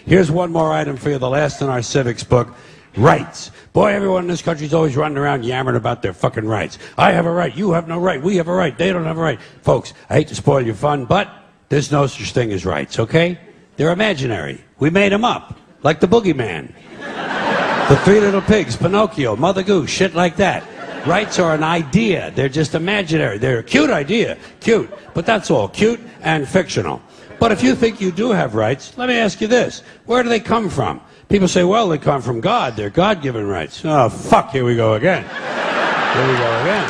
Here's one more item for you, the last in our civics book. Rights. Boy, everyone in this country's always running around yammering about their fucking rights. I have a right, you have no right, we have a right, they don't have a right. Folks, I hate to spoil your fun, but there's no such thing as rights, okay? They're imaginary. We made them up, like the boogeyman. The Three Little Pigs, Pinocchio, Mother Goose, shit like that. Rights are an idea. They're just imaginary. They're a cute idea. Cute. But that's all. Cute and fictional. But if you think you do have rights, let me ask you this. Where do they come from? People say, well, they come from God. They're God-given rights. Oh, fuck, here we go again. Here we go again.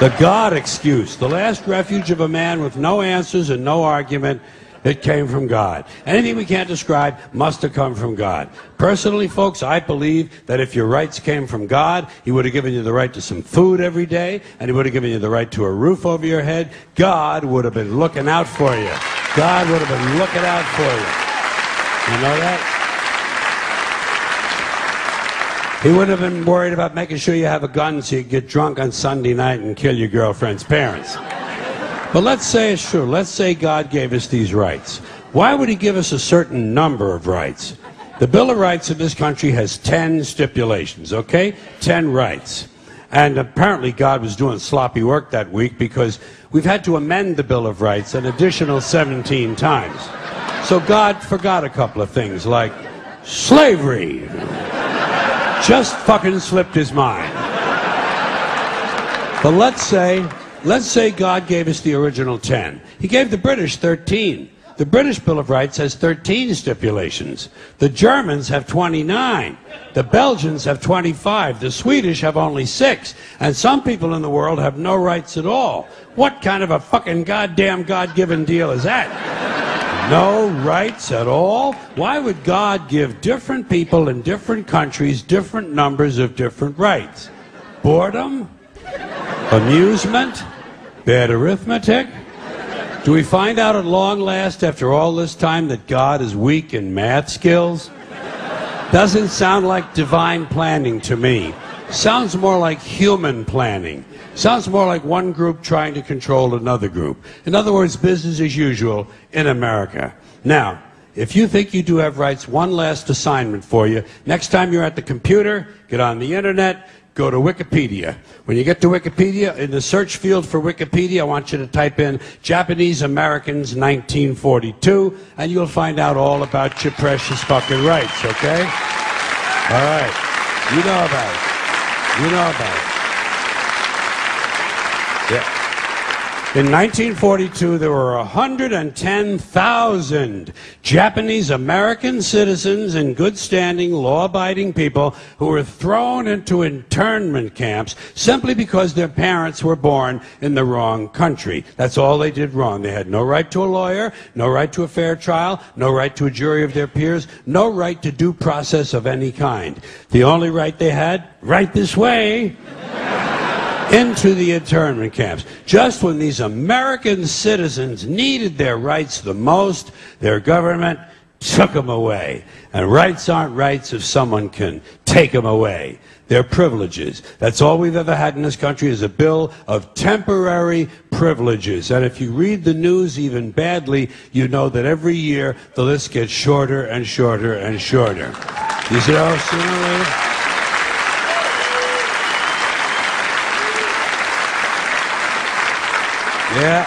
The God excuse. The last refuge of a man with no answers and no argument. It came from God. Anything we can't describe must have come from God. Personally, folks, I believe that if your rights came from God, He would have given you the right to some food every day, and He would have given you the right to a roof over your head. God would have been looking out for you. God would have been looking out for you. You know that? He wouldn't have been worried about making sure you have a gun so you get drunk on Sunday night and kill your girlfriend's parents. But let's say it's true. Let's say God gave us these rights. Why would He give us a certain number of rights? The Bill of Rights in this country has 10 stipulations, okay? 10 rights. And apparently God was doing sloppy work that week because we've had to amend the Bill of Rights an additional 17 times. So God forgot a couple of things like slavery. Just fucking slipped His mind. But let's say God gave us the original 10. He gave the British 13. The British Bill of Rights has 13 stipulations. The Germans have 29. The Belgians have 25. The Swedish have only 6. And some people in the world have no rights at all. What kind of a fucking goddamn God-given deal is that? No rights at all? Why would God give different people in different countries different numbers of different rights? Boredom? Amusement? Bad arithmetic? Do we find out at long last after all this time that God is weak in math skills? Doesn't sound like divine planning to me. Sounds more like human planning. Sounds more like one group trying to control another group. In other words, business as usual in America. Now, if you think you do have rights, one last assignment for you. Next time you're at the computer, get on the internet, go to Wikipedia. When you get to Wikipedia, in the search field for Wikipedia, I want you to type in Japanese Americans 1942, and you'll find out all about your precious fucking rights, okay? All right. You know about it. You know about it. Yeah. In 1942, there were 110,000 Japanese American citizens in good standing, law-abiding people who were thrown into internment camps simply because their parents were born in the wrong country. That's all they did wrong. They had no right to a lawyer, no right to a fair trial, no right to a jury of their peers, no right to due process of any kind. The only right they had, right this way, into the internment camps. Just when these American citizens needed their rights the most, their government took them away. And rights aren't rights if someone can take them away. They're privileges. That's all we've ever had in this country is a bill of temporary privileges. And if you read the news even badly, you know that every year the list gets shorter and shorter and shorter. You see how sooner or later? Yeah.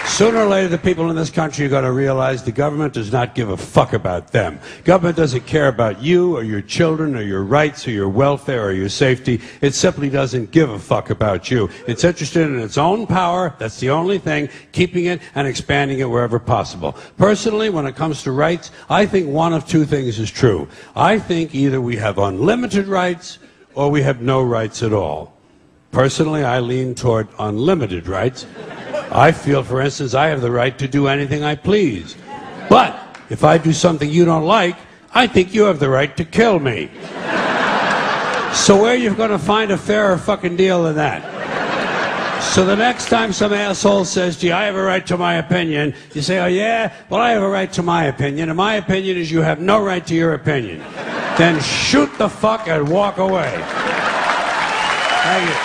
Sooner or later, the people in this country are going to realize the government does not give a fuck about them. Government doesn't care about you or your children or your rights or your welfare or your safety. It simply doesn't give a fuck about you. It's interested in its own power. That's the only thing, keeping it and expanding it wherever possible. Personally, when it comes to rights, I think one of two things is true. I think either we have unlimited rights or we have no rights at all. Personally, I lean toward unlimited rights. I feel, for instance, I have the right to do anything I please. But if I do something you don't like, I think you have the right to kill me. So where are you going to find a fairer fucking deal than that? So the next time some asshole says, gee, I have a right to my opinion, you say, oh yeah? Well, I have a right to my opinion, and my opinion is you have no right to your opinion. Then shoot the fuck and walk away. Thank you.